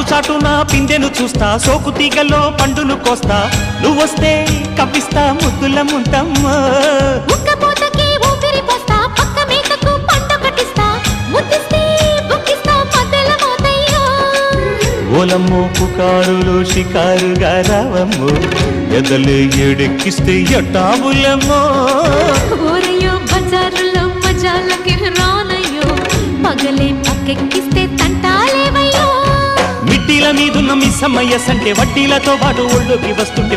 చాటున పిందెను చూస్తా, సోకు తీగల్లో పండును కోస్తా, నువ్వొస్తే కప్పిస్తా ముద్దుల ముంతమ్మో. ఉక్కపోతకి ఊపిరి పోస్తా, పక్క మేకకు పంట కట్టిస్తా, ముద్దిస్తే బుక్కిస్తా మద్దెల మోతయ్యో. ఓలమ్మో పుకారులు షికారుగా రావమ్మో, ఎదలు ఏడెక్కిస్తే ఎట్టాబులమ్మో. ఊరయ్యో బజారులో మజాలకి రానయ్యో, పగలే పక్కెక్కిస్తే తంటాలేవయ్యో. మిట్టిల మీదున్న మిస్సమ్మయ్య సంటే వడ్డీలతో పాటు ఒళ్ళోకి వస్తుంటే